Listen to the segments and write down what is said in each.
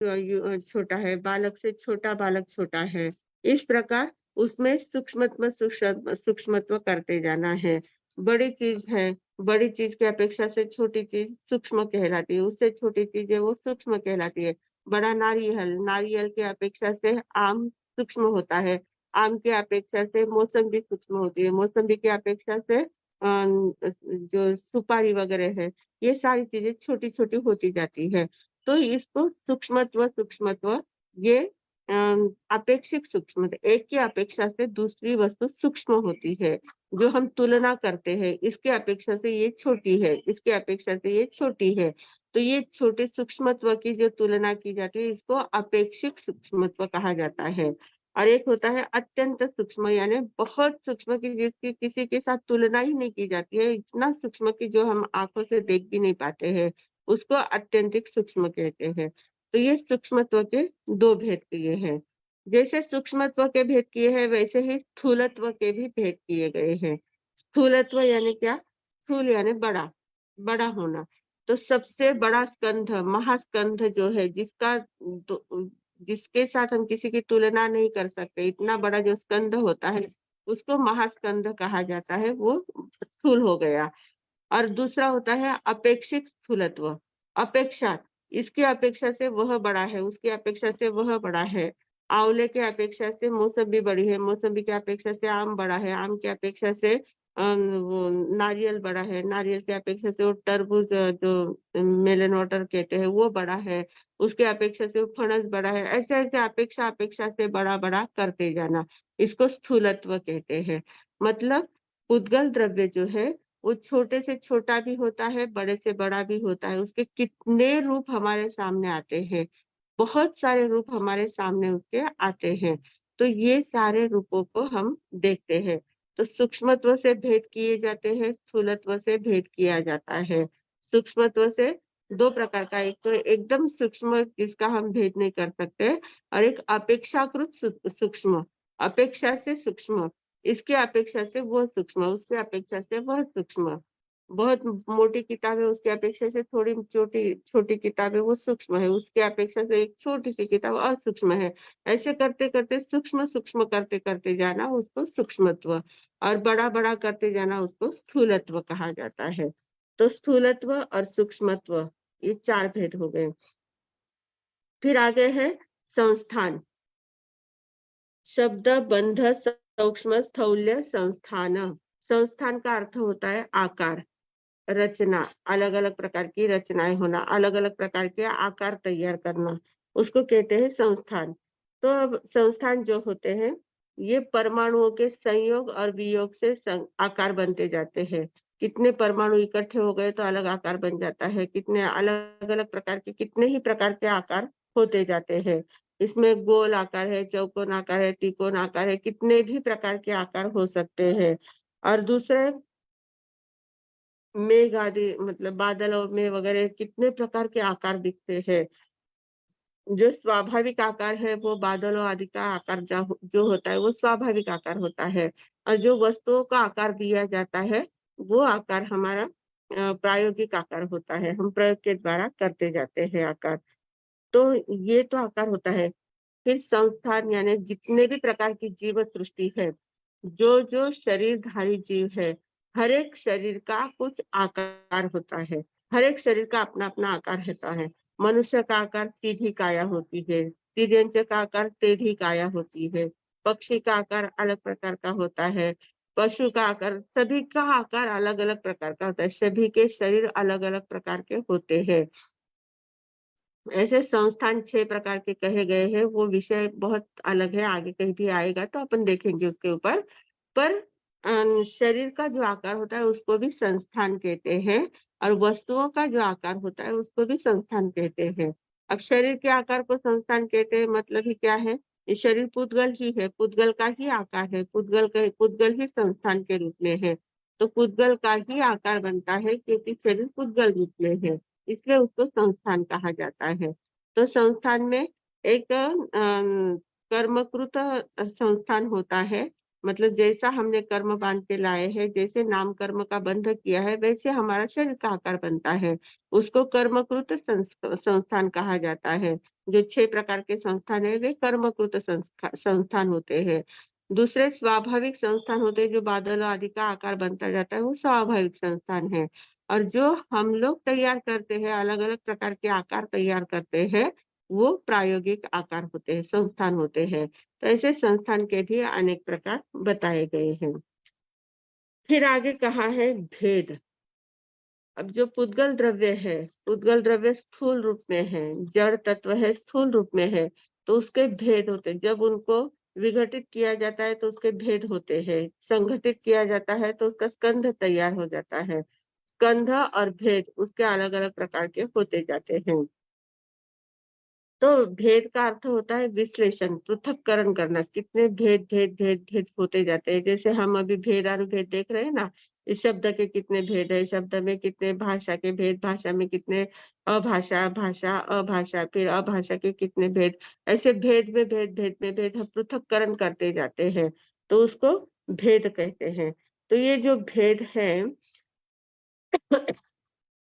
छोटा है, बालक से छोटा बालक छोटा है। इस प्रकार उसमें सूक्ष्मत्व करते जाना है। बड़ी चीज़ है, बड़ी चीज़ की अपेक्षा से छोटी चीज़ सूक्ष्म कहलाती है, उससे छोटी चीज़ है वो सूक्ष्म कहलाती है। बड़ा नारियल, नारियल की अपेक्षा से आम सूक्ष्म होता है, आम की अपेक्षा से मौसम्बी सूक्ष्म होती है, मौसम्बी की अपेक्षा से जो सुपारी वगैरह है, ये सारी चीज़ें छोटी-छोटी होती जाती है। तो इसको सूक्ष्मत्व ये अ, अपेक्षिक सूक्ष्मता एक की अपेक्षा से दूसरी वस्तु सूक्ष्म होती है। जो हम तुलना करते हैं, इसकी अपेक्षा से ये छोटी है, इसकी अपेक्षा से ये छोटी है। तो ये छोटे सूक्ष्मत्व की जो तुलना की जाती है, इसको अपेक्षिक सूक्ष्मत्व कहा जाता है। और एक होता है अत्यंत सूक्ष्म यानी बहुत सूक्ष्म की जिसकी किसी के साथ तुलना ही नहीं की जाती है, इतना सूक्ष्म कि जो हम आँखों से देख भी नहीं पाते हैं। उसको अत्यंतिक सूक्ष्म कहते हैं। तो ये सूक्ष्मत्व के 2 भेद किए हैं। जैसे सूक्ष्मत्व के भेद किए हैं, वैसे ही स्थूलत्व के भी भेद किए गए हैं। स्थूलत्व यानी क्या? स्थूल यानी बड़ा, बड़ा होना। तो सबसे बड़ा स्कंध, महास्कंध जो है जिसके साथ हम किसी की तुलना नहीं कर सकते, इतना बड़ा जो स्कंध होता है, उसको महास्कंध कहा जाता है, वो स्थूल हो गया। और दूसरा होता है अपेक्षिक स्थूलत्व। अपेक्षा, इसकी अपेक्षा से वह बड़ा है, उसकी अपेक्षा से वह बड़ा है। आंवले की अपेक्षा से मौसम्बी बड़ी है, मौसम्बी की अपेक्षा से आम बड़ा है, आम की अपेक्षा से वो नारियल बड़ा है, नारियल की अपेक्षा से वो तरबूज जो मेलन वाटर कहते हैं वो बड़ा है, उसकी अपेक्षा से वो फणस बड़ा है। ऐसे-ऐसे अपेक्षा से बड़ा-बड़ा करते जाना, इसको स्थूलत्व कहते हैं। मतलब उद्गल द्रव्य जो है वो छोटे से छोटा भी होता है, बड़े से बड़ा भी होता है। उसके कितने रूप हमारे सामने आते हैं, बहुत सारे रूप हमारे सामने उसके आते हैं। तो ये सारे रूपों को हम देखते हैं। तो सूक्ष्मत्व से भेद किए जाते हैं, स्थूलत्व से भेद किया जाता है। सूक्ष्मत्व से 2 प्रकार का, एक तो एकदम सूक्ष्म जिसका हम भेद नहीं कर सकते और एक अपेक्षाकृत सूक्ष्म, अपेक्षा से सूक्ष्म। इसकी अपेक्षा से वो सूक्ष्म, उसकी अपेक्षा से वह सूक्ष्म। बहुत मोटी किताब है, उसकी अपेक्षा से थोड़ी छोटी छोटी किताब है, वो सूक्ष्म है, उसकी अपेक्षा से एक छोटी-सी किताब और सूक्ष्म है। ऐसे करते-करते सूक्ष्म-सूक्ष्म करते-करते जाना उसको सूक्ष्मत्व और बड़ा-बड़ा करते जाना उसको स्थूलत्व कहा जाता है। तो स्थूलत्व और सूक्ष्मत्व ये 4 भेद हो गए। फिर आगे है संस्थान। शब्द बंध सूक्ष्म स्थौल्य संस्थान। संस्थान का अर्थ होता है आकार, रचना, अलग-अलग प्रकार की रचनाएँ होना, अलग-अलग प्रकार के आकार तैयार करना, उसको कहते हैं संस्थान। तो अब संस्थान जो होते हैं, ये परमाणुओं के संयोग और वियोग से आकार बनते जाते हैं। कितने परमाणु इकट्ठे हो गए तो अलग आकार बन जाता है, कितने अलग-अलग प्रकार के कितने ही प्रकार के आकार होते जाते हैं। इसमें गोल आकार है, चौकोन आकार है, त्रिकोण आकार है, कितने भी प्रकार के आकार हो सकते हैं। और दूसरे मेघ आदि मतलब बादलों में वगैरह कितने प्रकार के आकार दिखते हैं। जो स्वाभाविक आकार है वो बादलों आदि का आकार जो होता है वो स्वाभाविक आकार होता है और जो वस्तुओं का आकार दिया जाता है वो आकार हमारा प्रायोगिक आकार होता है। हम प्रयोग के द्वारा करते जाते हैं आकार। तो ये तो आकार होता है। फिर संस्थान यानी जितने भी प्रकार की जीव सृष्टि है, जो शरीरधारी जीव है, हर एक शरीर का कुछ आकार होता है। हर एक शरीर का अपना-अपना आकार रहता है। मनुष्य का आकार सीधी काया होती है, तिर्यंच का आकार टेढ़ी काया होती है, पक्षी का आकार अलग प्रकार का होता है, पशु का आकार सभी का आकार अलग-अलग प्रकार का होता है। सभी के शरीर अलग-अलग प्रकार के होते हैं। ऐसे संस्थान 6 प्रकार के कहे गए हैं, वो विषय बहुत अलग है, आगे कहीं भी आएगा तो अपन देखेंगे उसके ऊपर। पर शरीर का जो आकार होता है उसको भी संस्थान कहते हैं और वस्तुओं का जो आकार होता है उसको भी संस्थान कहते हैं। अब शरीर के आकार को संस्थान कहते हैं मतलब ही क्या है? ये शरीर पुद्गल ही है, पुद्गल का ही आकार है, पुद्गल ही संस्थान के रूप में है। तो पुद्गल का ही आकार बनता है क्योंकि शरीर पुद्गल रूप में है। इसलिए उसको संस्थान कहा जाता है। तो संस्थान में एक कर्मकृत संस्थान होता है, मतलब जैसा हमने कर्म बांध के लाए हैं, जैसे नाम कर्म का बंध किया है, वैसे हमारा शरीर का आकार बनता है। उसको कर्मकृत संस्थान कहा जाता है। जो 6 प्रकार के संस्थान है, वे कर्मकृत संस्थान होते हैं। दूसरे स्वाभाविक संस्थान होते हैं, जो बादल आदि का आकार बनता जाता है, वो स्वाभाविक संस्थान है। और जो हम लोग तैयार करते हैं, अलग-अलग प्रकार के आकार तैयार करते हैं, वो प्रायोगिक आकार होते हैं, संस्थान होते हैं। तो ऐसे संस्थान के भी अनेक प्रकार बताए गए हैं। फिर आगे कहा है भेद। अब जो पुद्गल द्रव्य स्थूल रूप में है, जड़ तत्व है, स्थूल रूप में है, तो उसके भेद होते हैं। जब उनको विघटित किया जाता है तो उसके भेद होते हैं, संघटित किया जाता है तो उसका स्कंध तैयार हो जाता है। स्कंध और भेद उसके अलग-अलग प्रकार के होते जाते हैं। तो भेद का अर्थ होता है विश्लेषण, पृथक्करण करना। कितने भेद भेद भेद भेद होते जाते हैं। जैसे हम अभी भेद अनुभेद देख रहे हैं ना, इस शब्द के कितने भेद है, शब्द में कितने भाषा के भेद, भाषा में कितने अभाषा, भाषा, अभाषा, फिर अभाषा के कितने भेद, ऐसे भेद में भेद, भेद में भेद हम पृथक्करण करते जाते हैं, तो उसको भेद कहते हैं। तो ये जो भेद है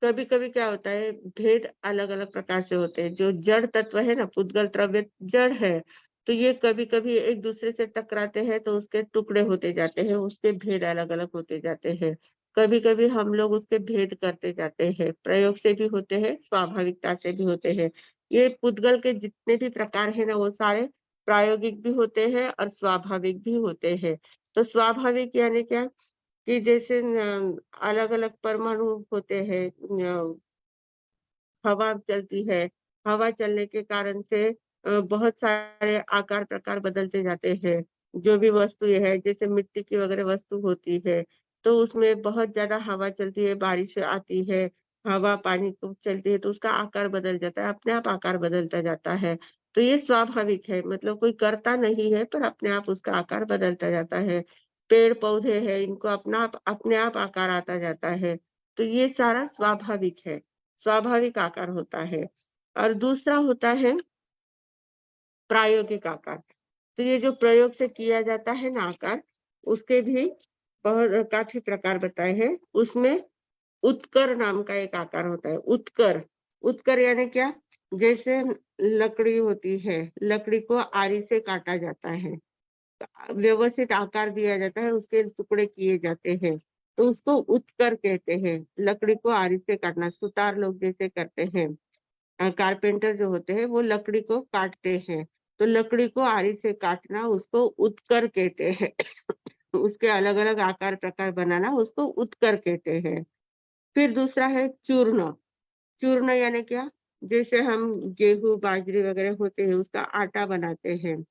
कभी-कभी क्या होता है, भेद अलग-अलग प्रकार से होते हैं। जो जड़ तत्व है ना, पुद्गल द्रव्य जड़ है, तो ये कभी-कभी एक-दूसरे से टकराते हैं, तो उसके टुकड़े होते जाते हैं, उसके भेद अलग-अलग होते जाते हैं। कभी-कभी हम लोग उसके भेद करते जाते हैं, प्रयोग से भी होते हैं, स्वाभाविकता से भी होते हैं। ये पुद्गल के जितने भी प्रकार हैं ना, वो सारे प्रायोगिक भी होते हैं और स्वाभाविक भी होते हैं। तो स्वाभाविक यानी क्या? कि जैसे अलग-अलग परमाणु होते हैं, हवा चलती है, हवा चलने के कारण से बहुत सारे आकार प्रकार बदलते जाते हैं। जो भी वस्तुएँ हैं, जैसे मिट्टी की वगैरह वस्तु होती है, तो उसमें बहुत ज़्यादा हवा चलती है, बारिश आती है, हवा पानी खूब चलती है, तो उसका आकार बदल जाता है, अपने आप आकार बदलता जाता है। तो ये स्वाभाविक है, मतलब कोई करता नहीं है, पर अपने आप उसका आकार बदलता जाता है। पेड़-पौधे हैं, इनको अपने आप आकार आता जाता है। तो ये सारा स्वाभाविक है। स्वाभाविक आकार होता है और दूसरा होता है प्रायोगिक आकार। तो ये जो प्रयोग से किया जाता है ना आकार, उसके भी बहुत काफ़ी प्रकार बताए हैं। उसमें उत्कर नाम का एक आकार होता है, उत्कर। उत्कर यानी क्या? जैसे लकड़ी होती है, लकड़ी को आरी से काटा जाता है। व्यवस्थित आकार दिया जाता है, उसके टुकड़े किए जाते हैं, तो उसको उत्कर कहते हैं। लकड़ी को आरी से काटना, सुतार लोग जैसे करते हैं। कारपेंटर जो होते हैं वो लकड़ी को काटते हैं, तो लकड़ी को आरी से काटना उसको उत्कर कहते हैं। उसके अलग-अलग आकार प्रकार बनाना उसको उत्कर कहते हैं। फिर दूसरा है चूर्ण। चूर्ण यानी क्या? जैसे हम गेहूँ, बाजरे वगैरह होते हैं उसका आटा बनाते हैं।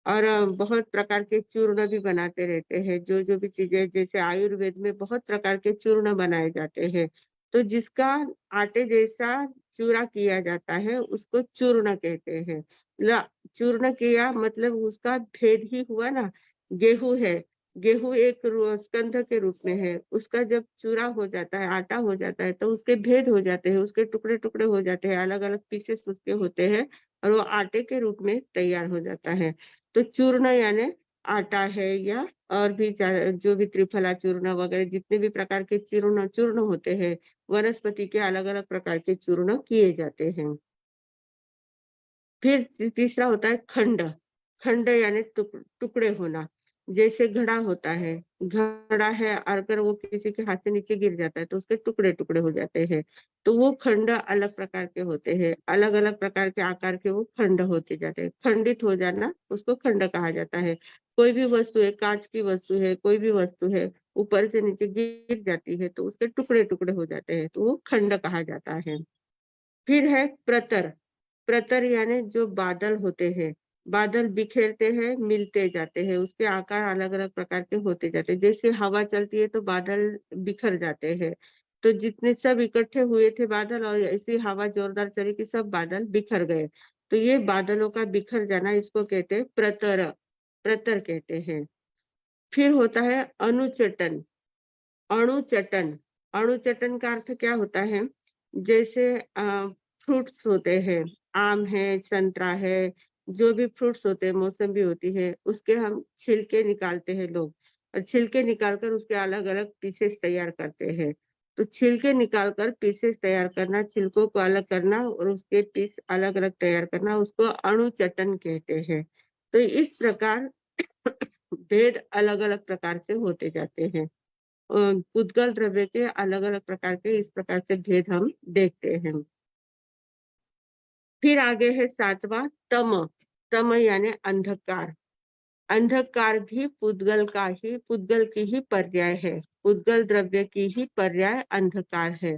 और बहुत प्रकार के चूर्ण भी बनाते रहते हैं। जो-जो भी चीज़ें जैसे आयुर्वेद में बहुत प्रकार के चूर्ण बनाए जाते हैं। तो जिसका आटे जैसा चूरा किया जाता है उसको चूर्ण कहते हैं। ल चूर्ण किया मतलब उसका भेद ही हुआ ना। गेहूँ है, गेहूँ एक स्कंध के रूप में है। उसका जब चूरा हो जाता है, आटा हो जाता है तो उसके भेद हो जाते हैं, उसके टुकड़े-टुकड़े हो जाते हैं, अलग-अलग पीसेस उसके होते हैं और वो आटे के रूप में तैयार हो जाता है। तो चूर्ण यानी आटा है या और भी जो भी त्रिफला चूर्ण वगैरह जितने भी प्रकार के चूर्ण चूर्ण होते हैं, वनस्पति के अलग-अलग प्रकार के चूर्ण किए जाते हैं। फिर तीसरा होता है खंड। खंड यानी टुकड़े होना। जैसे घड़ा होता है, घड़ा है और अगर वो किसी के हाथ से नीचे गिर जाता है तो उसके टुकड़े-टुकड़े हो जाते हैं। तो वो खंड अलग प्रकार के होते हैं, अलग-अलग प्रकार के आकार के वो खंड होते जाते हैं। खंडित हो जाना उसको खंड कहा जाता है। कोई भी वस्तु है, काँच की वस्तु है, कोई भी वस्तु है, ऊपर से नीचे गिर जाती है तो उसके टुकड़े-टुकड़े हो जाते हैं, तो वो खंड कहा जाता है। फिर है प्रतर। प्रतर यानी जो बादल होते हैं, बादल बिखेरते हैं, मिलते जाते हैं, उसके आकार अलग-अलग प्रकार के होते जाते हैं। जैसे हवा चलती है तो बादल बिखर जाते हैं, तो जितने सब इकट्ठे हुए थे बादल और ऐसी हवा जोरदार चली कि सब बादल बिखर गए। तो ये बादलों का बिखर जाना इसको कहते हैं प्रतर, प्रतर कहते हैं। फिर होता है अनुचटन। अणुचटन, अणुचटन का अर्थ क्या होता है? जैसे फ्रूट्स होते हैं, आम है, संतरा है जो भी फ्रूट्स होते हैं, मौसम्बी होती है, उसके हम छिलके निकालते हैं लोग और छिलके निकाल कर उसके अलग-अलग पीसेस तैयार करते हैं। तो छिलके निकाल कर पीसेस तैयार करना, छिलकों को अलग करना और उसके पीस अलग-अलग तैयार करना, उसको अणुचटन कहते हैं। तो इस प्रकार भेद अलग-अलग प्रकार से होते जाते हैं। पुद्गल द्रव्य के अलग-अलग प्रकार के इस प्रकार से भेद हम देखते हैं। फिर आगे है 7वां तम। तम यानी अंधकार। अंधकार भी पुद्गल की ही पर्याय है। पुद्गल द्रव्य की ही पर्याय अंधकार है,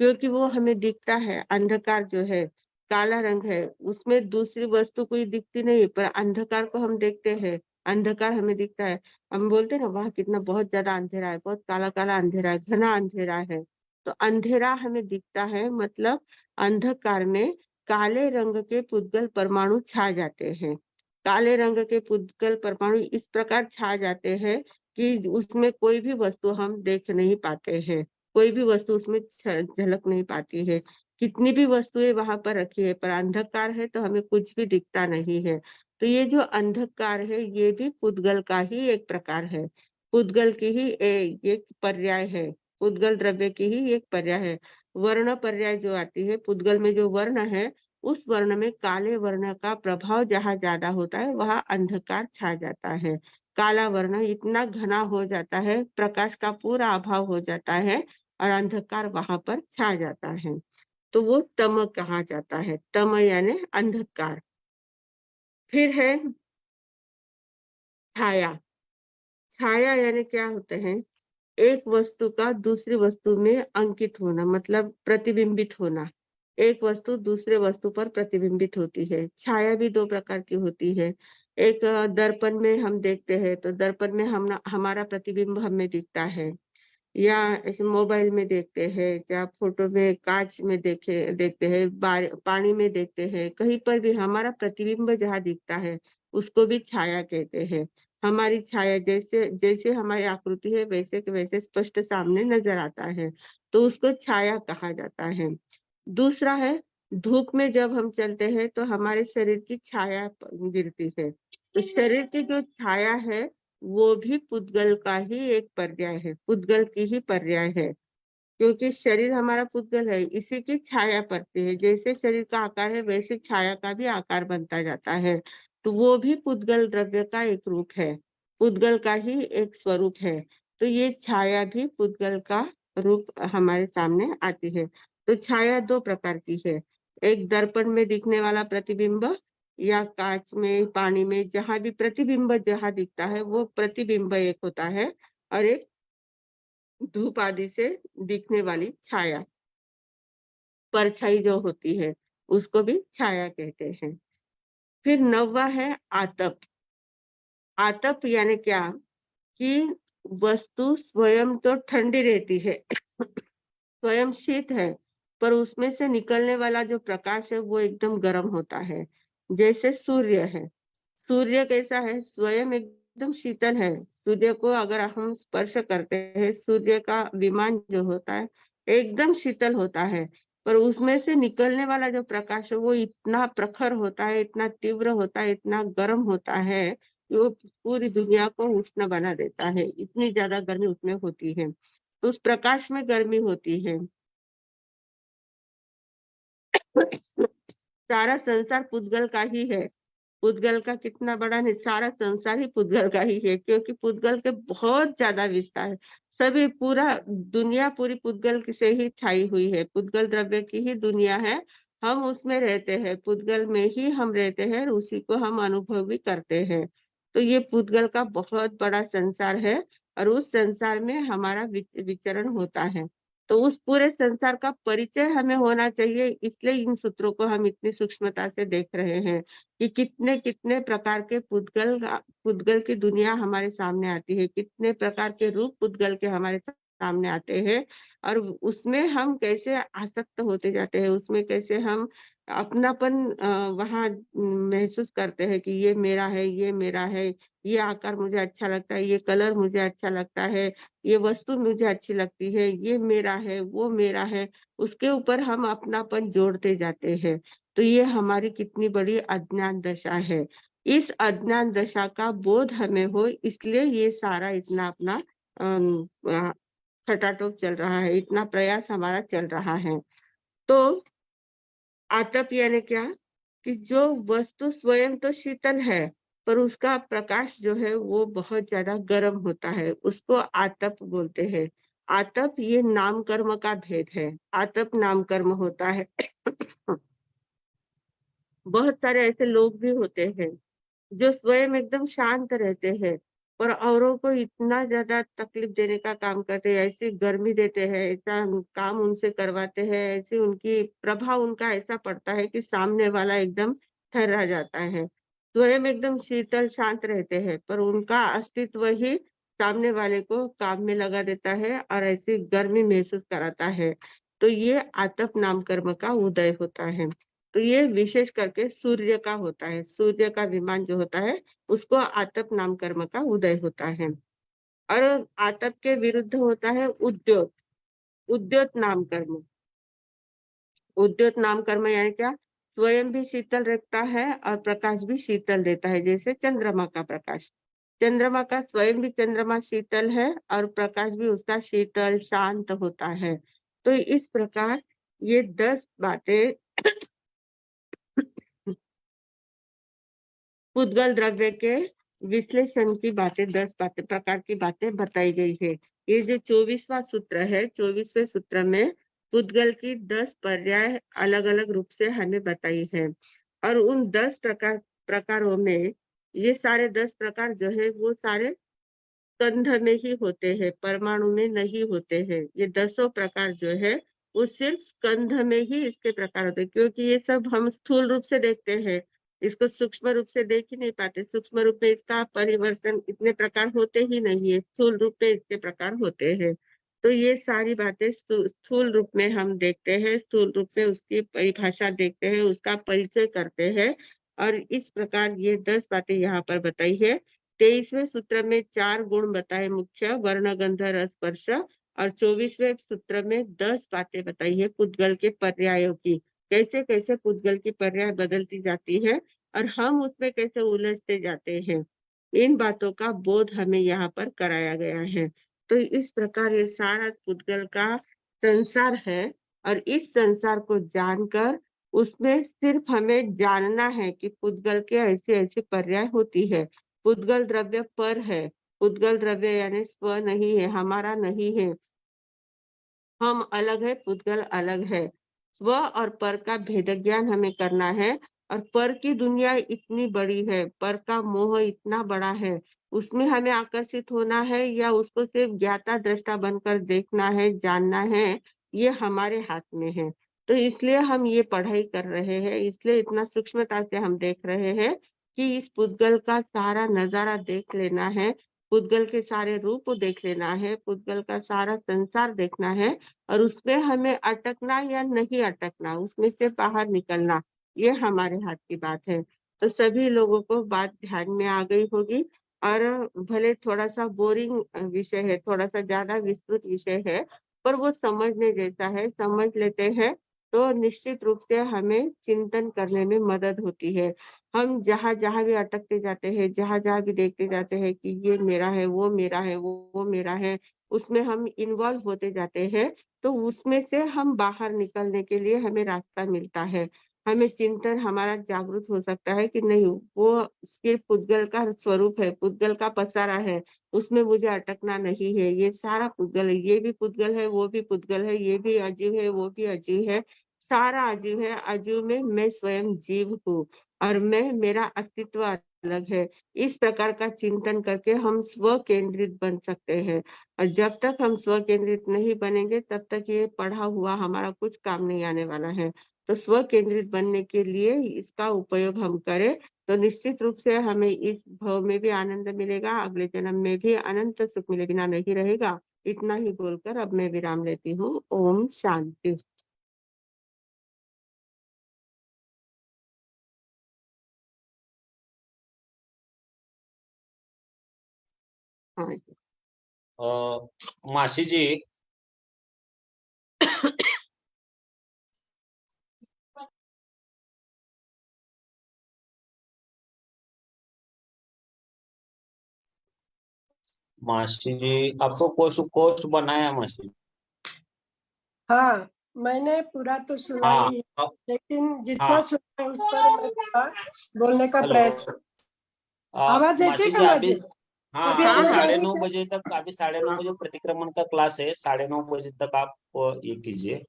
क्योंकि वो हमें दिखता है। अंधकार जो है, काला रंग है, उसमें दूसरी वस्तु कोई दिखती नहीं, पर अंधकार को हम देखते हैं। अंधकार हमें दिखता है। हम बोलते हैं ना, वाह कितना बहुत ज्यादा अंधेरा है, बहुत काला-काला अंधेरा है, घना अंधेरा है। तो अंधेरा हमें दिखता है, मतलब अंधकार में काले रंग के पुद्गल परमाणु छा जाते हैं। काले रंग के पुद्गल परमाणु इस प्रकार छा जाते हैं कि उसमें कोई भी वस्तु हम देख नहीं पाते हैं। कोई भी वस्तु उसमें झलक नहीं पाती है। कितनी भी वस्तुएं वहां पर रखी है, पर अंधकार है तो हमें कुछ भी दिखता नहीं है। तो ये जो अंधकार है, ये भी पुद्गल का ही एक प्रकार है। पुद्गल की ही एक पर्याय है। पुद्गल द्रव्य की ही एक पर्याय है। वर्ण पर्याय जो आती है, पुद्गल में जो वर्ण है, उस वर्ण में काले वर्ण का प्रभाव जहाँ ज्यादा होता है, वहाँ अंधकार छा जाता है। काला वर्ण इतना घना हो जाता है, प्रकाश का पूरा अभाव हो जाता है और अंधकार वहां पर छा जाता है। तो वो तम कहा जाता है। तम यानी अंधकार। फिर है छाया। छाया यानी क्या होते हैं? एक वस्तु का दूसरी वस्तु में अंकित होना, मतलब प्रतिबिंबित होना। एक वस्तु दूसरे वस्तु पर प्रतिबिंबित होती है। छाया भी 2 प्रकार की होती है। एक दर्पण में हम देखते हैं, तो दर्पण में हम हमारा प्रतिबिंब हमें दिखता है, या ऐसे मोबाइल में देखते हैं, या फोटो में कांच में देखते हैं, पानी में देखते हैं, कहीं पर भी हमारा प्रतिबिंब जहाँ दिखता है, उसको भी छाया कहते हैं। हमारी छाया जैसे जैसे हमारी आकृति है, वैसे के वैसे स्पष्ट सामने नजर आता है, तो उसको छाया कहा जाता है। दूसरा है धूप में जब हम चलते हैं तो हमारे शरीर की छाया गिरती है। तो शरीर की जो छाया है, वो भी पुद्गल का ही एक पर्याय है, पुद्गल की ही पर्याय है। क्योंकि शरीर हमारा पुद्गल है, इसी की छाया पड़ती है। जैसे शरीर का आकार है, वैसे छाया का भी आकार बनता जाता है। तो वो भी पुद्गल द्रव्य का एक रूप है, पुद्गल का ही एक स्वरूप है। तो ये छाया भी पुद्गल का रूप हमारे सामने आती है। तो छाया 2 प्रकार की है। एक दर्पण में दिखने वाला प्रतिबिंब, या कांच में, पानी में, जहां भी प्रतिबिंब जहां दिखता है, वो प्रतिबिंब एक होता है। और एक धूप आदि से दिखने वाली छाया, परछाई जो होती है, उसको भी छाया कहते हैं। फिर 9वां है आतप। आतप यानी क्या? कि वस्तु स्वयं तो ठंडी रहती है, स्वयं शीत है, पर उसमें से निकलने वाला जो प्रकाश है, वो एकदम गर्म होता है। जैसे सूर्य है। सूर्य कैसा है? स्वयं एकदम शीतल है। सूर्य को अगर हम स्पर्श करते हैं, सूर्य का विमान जो होता है, एकदम शीतल होता है, पर उसमें से निकलने वाला जो प्रकाश है, वो इतना प्रखर होता है, इतना तीव्र होता है, इतना गर्म होता है कि वो पूरी दुनिया को उष्ण बना देता है। इतनी ज्यादा गर्मी उसमें होती है। तो उस प्रकाश में गर्मी होती है। सारा संसार पुद्गल का ही है। पुद्गल का कितना बड़ा नहीं, सारा संसार ही पुद्गल का ही है, क्योंकि पुद्गल के बहुत ज्यादा विस्तार है। सभी पूरा दुनिया पूरी पुद्गल से ही छाई हुई है। पुद्गल द्रव्य की ही दुनिया है। हम उसमें रहते हैं, पुद्गल में ही हम रहते हैं, और उसी को हम अनुभव भी करते हैं। तो ये पुद्गल का बहुत बड़ा संसार है, और उस संसार में हमारा विचरण होता है। तो उस पूरे संसार का परिचय हमें होना चाहिए, इसलिए इन सूत्रों को हम इतनी सूक्ष्मता से देख रहे हैं कि कितने कितने प्रकार के पुद्गल की दुनिया हमारे सामने आती है, कितने प्रकार के रूप पुद्गल के हमारे सामने आते हैं, और उसमें हम कैसे आसक्त होते जाते हैं, उसमें कैसे हम अपनापन वहाँ महसूस करते हैं कि ये मेरा है, ये मेरा है, ये आकार मुझे अच्छा लगता है, ये कलर मुझे अच्छा लगता है, ये वस्तु मुझे अच्छी लगती है, ये मेरा है, वो मेरा है। उसके ऊपर हम अपनापन जोड़ते जाते हैं। तो ये हमारी कितनी बड़ी अज्ञान दशा है। इस अज्ञान दशा का बोध हमें हो इसलिए ये सारा इतना अपना खटाटोप चल रहा है, इतना प्रयास हमारा चल रहा है। तो आतप यानी क्या? कि जो वस्तु स्वयं तो शीतल है, पर उसका प्रकाश जो है वो बहुत ज़्यादा गर्म होता है, उसको आतप बोलते हैं। आतप ये नाम कर्म का भेद है। आतप नाम कर्म होता है। बहुत सारे ऐसे लोग भी होते हैं जो स्वयं एकदम शांत रहते हैं, पर औरों को इतना ज़्यादा तकलीफ देने का काम करते हैं, ऐसी गर्मी देते हैं, ऐसा काम उनसे करवाते हैं, ऐसी उनकी प्रभाव उनका ऐसा पड़ता है कि सामने वाला एकदम थर्रा जाता है। स्वयं एकदम शीतल शांत रहते हैं, पर उनका अस्तित्व ही सामने वाले को काम में लगा देता है और ऐसी गर्मी महसूस कराता है। तो ये आतप नाम कर्म का उदय होता है। तो ये विशेष करके सूर्य का होता है। सूर्य का विमान जो होता है, उसको आतप नाम कर्म का उदय होता है। और आतप के विरुद्ध होता है उद्योत। उद्योत नाम कर्म। उद्योत नाम कर्म यानी क्या? स्वयं भी शीतल रखता है और प्रकाश भी शीतल देता है, जैसे चंद्रमा का प्रकाश। चंद्रमा का स्वयं भी चंद्रमा शीतल है और प्रकाश भी उसका शीतल शांत होता है। तो इस प्रकार ये 10 बातें पुद्गल द्रव्य के विश्लेषण की बातें 10 बातें प्रकार की बातें बताई गई है। ये जो 24वां सूत्र है, 24वें सूत्र में पुद्गल की 10 पर्याय अलग-अलग रूप से हमें बताई है। और उन 10 प्रकारों में ये सारे 10 प्रकार जो है वो सारे स्कंध में ही होते हैं, परमाणु में नहीं होते हैं। ये दसों प्रकार जो है, वो सिर्फ स्कंध में ही इसके प्रकार होते हैं, क्योंकि ये सब हम स्थूल रूप से देखते हैं, इसको सूक्ष्म रूप से देख ही नहीं पाते। सूक्ष्म रूप में इसका परिवर्तन इतने प्रकार होते ही नहीं है, स्थूल रूप में इसके प्रकार होते हैं। तो ये सारी बातें स्थूल रूप में हम देखते हैं, स्थूल रूप में उसकी परिभाषा देखते हैं, उसका परिचय करते हैं और इस प्रकार ये 10 बातें यहाँ पर बताई है। 23वें सूत्र में 4 गुण बताए मुख्य वर्ण, गंध, रस, स्पर्श और 24वें सूत्र में 10 बातें बताई है पुद्गल के पर्यायों की। कैसे-कैसे पुद्गल की पर्याय बदलती जाती है और हम उसमें कैसे उलझते जाते हैं। इन बातों का बोध हमें यहाँ पर कराया गया है। तो इस प्रकार ये सारा पुद्गल का संसार है और इस संसार को जानकर उसमें सिर्फ हमें जानना है कि पुद्गल के ऐसे-ऐसे पर्याय होती है। पुद्गल द्रव्य पर है। पुद्गल द्रव्य यानी स्व नहीं है, हमारा नहीं है। हम अलग है, पुद्गल अलग है। स्व और पर का भेद ज्ञान हमें करना है और पर की दुनिया इतनी बड़ी है, पर का मोह इतना बड़ा है, उसमें हमें आकर्षित होना है या उसको सिर्फ ज्ञाता दृष्टा बनकर देखना है, जानना है, ये हमारे हाथ में है। तो इसलिए हम ये पढ़ाई कर रहे हैं, इसलिए इतना सूक्ष्मता से हम देख रहे हैं कि इस पुद्गल का सारा नज़ारा देख लेना है, पुद्गल के सारे रूप देख लेना है, पुद्गल का सारा संसार देखना है और उसमें हमें अटकना या नहीं अटकना, उसमें से बाहर निकलना, ये हमारे हाथ की बात है। तो सभी लोगों को बात ध्यान में आ गई होगी और भले थोड़ा-सा बोरिंग विषय है, थोड़ा-सा ज़्यादा विस्तृत विषय है, पर वो समझने जैसा है, समझ लेते हैं, तो निश्चित रूप से हमें चिंतन करने में मदद होती है। हम जहाँ-जहाँ भी अटकते जाते हैं, जहाँ-जहाँ भी देखते जाते हैं कि ये मेरा है, वो मेरा है, वो मेरा है, उसमें हम इन्वॉल्व होते जाते हैं, तो उसमें से हम बाहर निकलने के लिए हमें रास्ता मिलता है। हमें चिंतन हमारा जागृत हो सकता है कि नहीं वो सिर्फ पुद्गल का स्वरूप है, पुद्गल का पसारा है, उसमें मुझे अटकना नहीं है, ये सारा पुद्गल है, ये भी पुद्गल है, वो भी पुद्गल है, ये भी अजीव है, वो भी अजीव है, सारा अजीव है, अजीव में मैं स्वयं जीव हूँ और मैं मेरा अस्तित्व अलग है। इस प्रकार का चिंतन करके हम स्व केंद्रित बन सकते हैं। और जब तक हम स्व केंद्रित नहीं बनेंगे तब तक ये पढ़ा हुआ हमारा कुछ काम नहीं आने वाला है। तो स्व केंद्रित बनने के लिए इसका उपयोग हम करें तो निश्चित रूप से हमें इस भव में भी आनंद मिलेगा, अगले जन्म में भी अनंत सुख मिले बिना नहीं रहेगा। इतना ही बोलकर अब मैं विराम लेती हूँ। ओम शांति। हाँ जी। मासी जी, मासी जी, आपको पोस्ट बनाया मासी? हाँ, मैंने पूरा तो सुना हाँ नहीं, लेकिन जितना हाँ। सुना है उस पर मैं थोड़ा बोलने का हेलो। प्रयास। आवाज आती है मासी जी कमला अभी, जी? हाँ अभी हाँ अभी आवाज आ हाँ। साढ़े रही नौ क्या? बजे तक, अभी 9:30 बजे प्रतिक्रमण का क्लास है। 9:30 बजे तक आप ये कीजिए,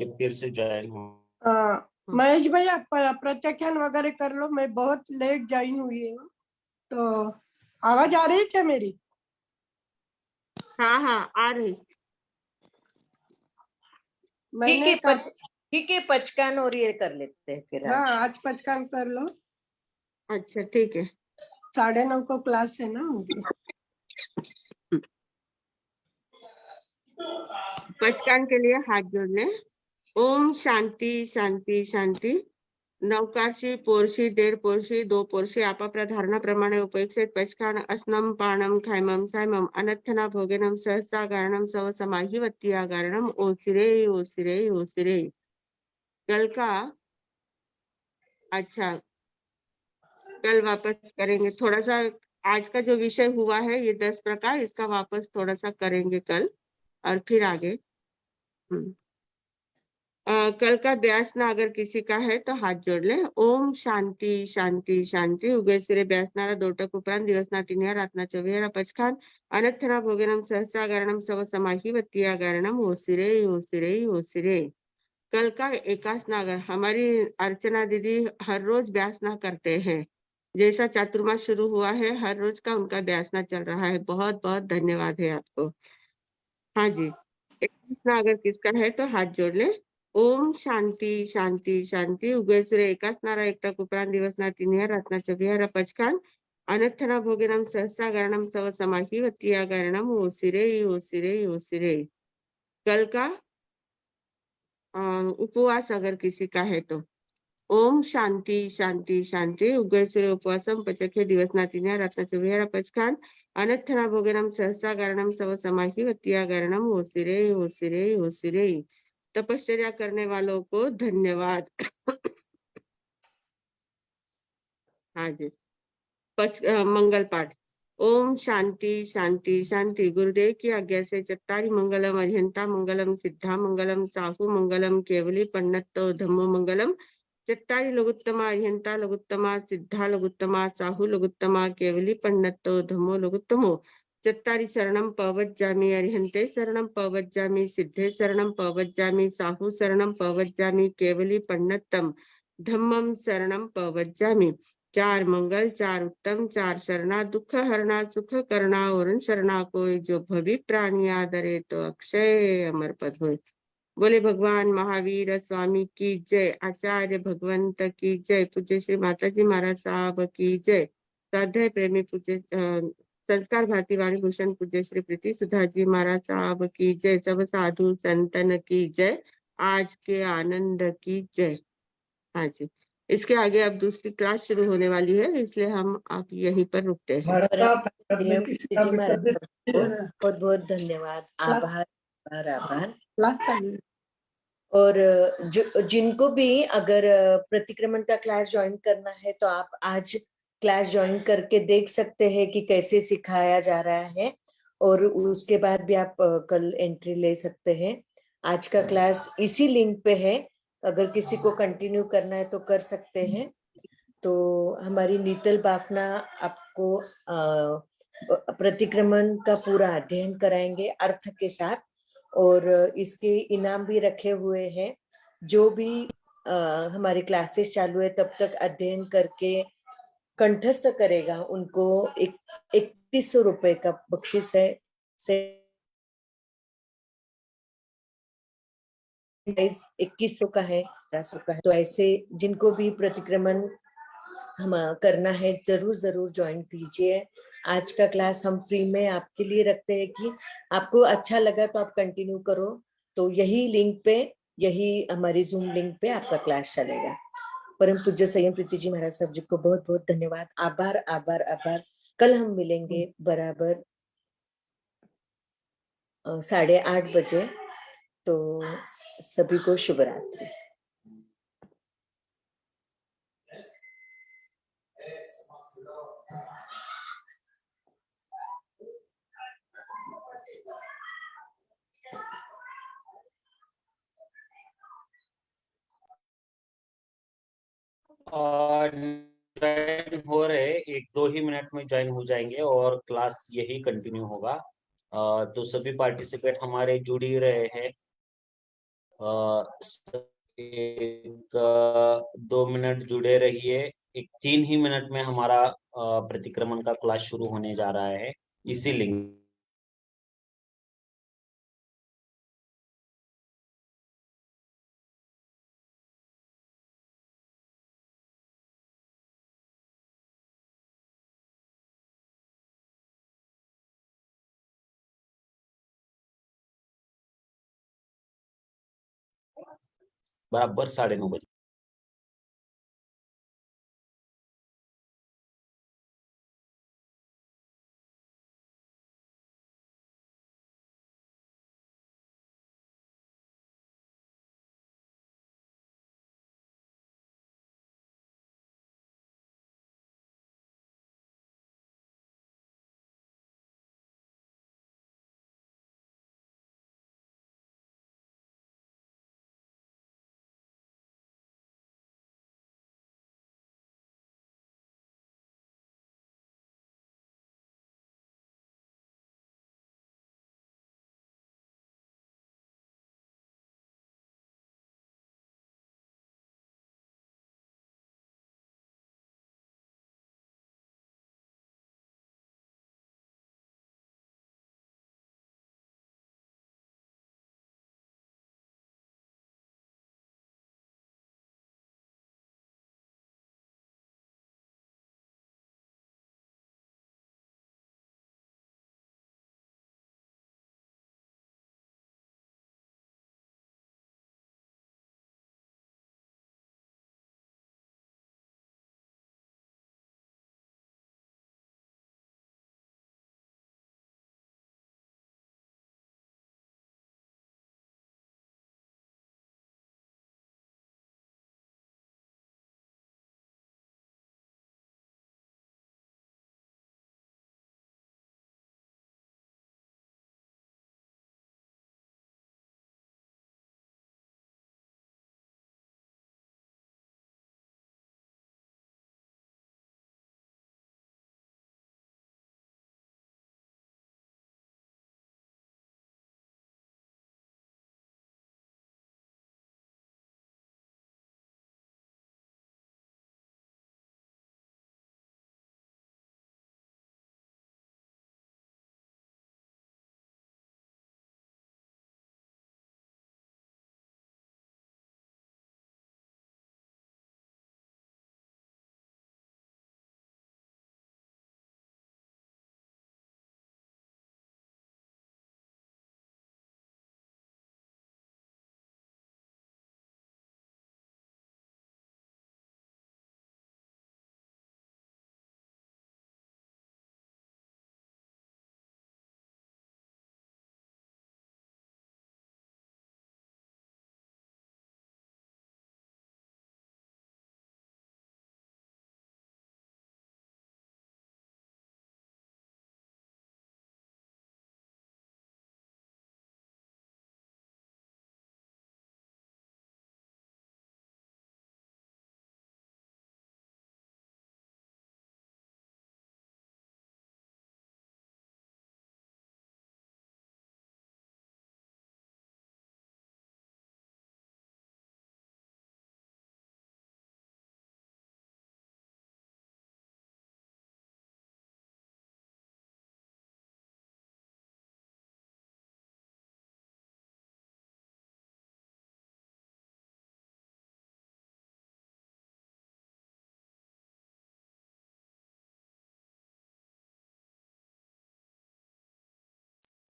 फिर से ज्वाइन हो। हाँ, हम्म, महेश भैया प्रत्याख्यान वगैरह कर लो, मैं बहुत लेट ज्वाइन हुई हूँ, तो आवाज आ रही है क्या मेरी? हाँ हाँ आ रही। मैंने ठीक है, पचकान और ये कर लेते हैं फिर हाँ, आज। आज पचकान कर लो। अच्छा ठीक है। 9:30 को क्लास है ना उनकी। पचकान के लिए हाथ जोड़ लें। ओम शांति शांती शांती। नवकाशी पोरशी 1.5 पोरशी 2 पोरशी आपापल्या धारणाप्रमाणे उपयुक्त पचकान अस्नम पाणम खैमम सायमम अनर्थना भोगेनम सहसा गारणम सव समाहिवत्या गारणम ओसिरे ओसिरे ओसिरे। कल का, अच्छा कल वापस करेंगे थोड़ा सा। आज का जो विषय हुआ है ये 10 प्रकार, इसका वापस थोड़ा सा करेंगे कल और फिर आगे। हम्म। कल का ब्यासना अगर किसी का है तो हाथ जोड़ ले। ओम शांति शांति शांती उगेसिरे ब्यासनारा दोटक उपरांत दिवसना 3 रातना 24 पचखान अनर्थना भोगेनम सहसा गारणम सव समाहिवत्या गारणम ओसिरे ओसिरे ओसिरे। कल का एकासना अगर हमारी अर्चना दीदी हर रोज ब्यासना करते हैं, जैसा चातुर्मास शुरू हुआ है हर रोज का उनका ब्यासना चल रहा है। बहुत बहुत धन्यवाद है आपको। हाँ जी, एकासना अगर किसका है तो हाथ जोड़ ले। ओम शांति शांति शांती उगयसुरे एकासनारा एकटक उपरांत दिवसना 3 रातना 24 पचखान अनर्थना भोगेनम सहसा गारणम सव समाहिवत्या गारणम ओसिरे ओसिरे ओसिरे। कल का उपवास अगर किसी का है तो ओम शांति शांति शांति उगयसुरे उपवासम पचखे दिवसना 3 रातना 24 पचखान अनर्थना भोगेनम सहसा गारणम सव समाहिवत्या गारणम ओसिरे ओसिरे ओसिरे। तपश्चर्या करने वालों को धन्यवाद। हाँ जी। मंगल पाठ। ओम शांति शांति शांति गुरुदेव की आज्ञा से चत्तारी मंगलम अरिहंता मंगलम सिद्धा मंगलम साहु मंगलम केवली पन्नतो धम्मो मंगलम चत्तारी लघुत्तमा अरिहंता लघुत्तमा सिद्धा लघुत्तमा साहु लघुत्तमा केवली पन्नतो धम्मो लघुत्तमो चत्तारी शरणम पवज्जामि अरिहंते शरणम पवज्जामि सिद्धे शरणम पवज्जामि साहु शरणम पवज्जामि केवली पन्नतम धम्मम शरणम पवज्जामि। 4 मंगल 4 उत्तम 4 शरणा दुख हरना सुख करना और शरणा कोई जो भवि प्राणी आदरे तो अक्षय अमर पद होय। बोले भगवान महावीर स्वामी की जय। आचार्य भगवंत की जय। पूज्य श्री माताजी महाराज साहब की जय। साध्य प्रेमी पूज्य संस्कार भारती वाणी भूषण पूज्य श्री प्रीति सुधा जी महाराज साहब की जय। सब साधु संतन की जय। आज के आनंद की जय। हाँ जी, इसके आगे अब दूसरी क्लास शुरू होने वाली है, इसलिए हम आप यहीं पर रुकते हैं। बहुत बहुत धन्यवाद, आभार आभार आभार। क्लास चालू। और जिनको भी अगर प्रतिक्रमण का क्लास ज्वाइन करना है तो आप आज क्लास ज्वाइन करके देख सकते हैं कि कैसे सिखाया जा रहा है, और उसके बाद भी आप कल एंट्री ले सकते हैं। आज का क्लास इसी लिंक पे है, अगर किसी को कंटिन्यू करना है तो कर सकते हैं। तो हमारी नीतल बाफना आपको प्रतिक्रमण का पूरा अध्ययन कराएंगे अर्थ के साथ, और इसके इनाम भी रखे हुए हैं। जो भी हमारी क्लासेस चालू है तब तक अध्ययन करके कंठस्थ करेगा उनको 3100 रुपए का बख्शिश है। 2100 का है, 1500 का है। तो ऐसे जिनको भी प्रतिक्रमण हम करना है जरूर जरूर ज्वाइन कीजिए। आज का क्लास हम फ्री में आपके लिए रखते हैं कि आपको अच्छा लगा तो आप कंटिन्यू करो। तो यही लिंक पे, यही हमारी जूम लिंक पे आपका क्लास चलेगा। परम पूज्य संयम प्रीति जी महाराज साहब जी को बहुत बहुत धन्यवाद, आभार आभार आभार। कल हम मिलेंगे बराबर 8:30 बजे। तो सभी को शुभ रात्रि। ज्वाइन हो रहे हैं, 1-2 ही मिनट में ज्वाइन हो जाएंगे और क्लास यही कंटिन्यू होगा। तो सभी पार्टिसिपेट हमारे जुड़ ही रहे हैं। एक 2 मिनट जुड़े रहिए। एक 3 ही मिनट में हमारा प्रतिक्रमण का क्लास शुरू होने जा रहा है इसी लिंक। बराबर 9:30 बजे।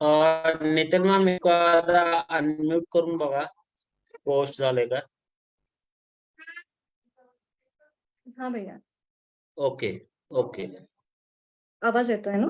नितीन मॅम एक अनम्यूट करून बघा, पोस्ट झाले का? हाँ भैया, ओके ओके। आवाज येतोय ना?